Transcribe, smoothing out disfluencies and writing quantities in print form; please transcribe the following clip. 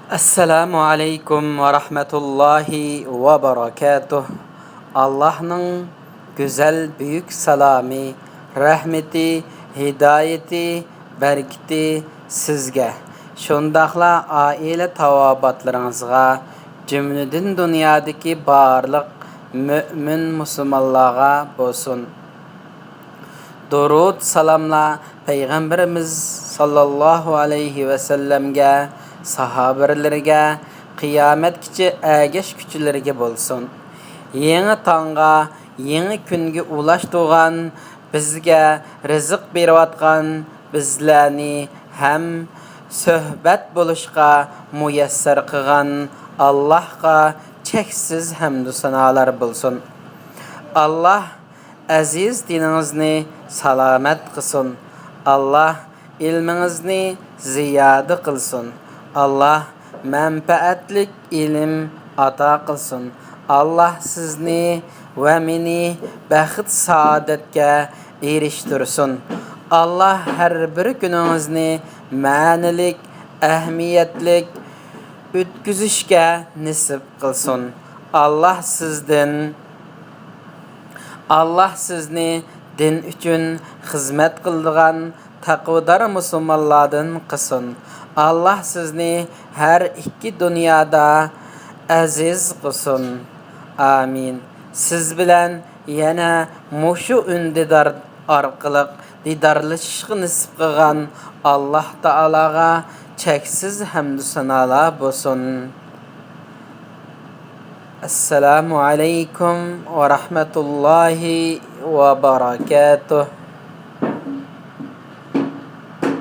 Assalamu alaikum ve rahmetullahi ve berekatuh. Allah'ın güzel büyük selamı, rahmeti, hidayeti, bereketi sizge. Şundaqla aile tavabatlarınızga, cümleden dünyadaki barlık mümin musulmanlarga bolsun. Durud salamla Peygamberimiz sallallahu aleyhi ve sellemge, sahabelerge, kıyametkiçe ägeş küçülerge bolsun. Yeni tanga, yeni künge ulaştığan, bizge rızık beriyatgan bizlerni hem söhbet buluşqa müyesser kıgan Allah'a çeksiz hamdü sanalar bulsun. Allah aziz dininizni salamet kılsın. Allah ilminizni ziyade kılsın. Allah menfaatlik ilim ata kılsın. Allah sizni ve meni bəxt saadetke eriştirsin. Allah her bir gününüzni manilik, ehmiyetlik ütküzüşke nisip kılsın. Allah sizni din üçün hizmet kıldığan taqvadar musulmanlardan kılsın. Allah sizni her iki dünyada aziz kılsın. Amin. Siz bilen yana muşu ündidar arqılıq didarlışqı nisip qıgan Allah Ta'alaga çeksiz hamdü sanalar bolsun. Assalamu alaikum ve rahmetullahi ve berekatuh.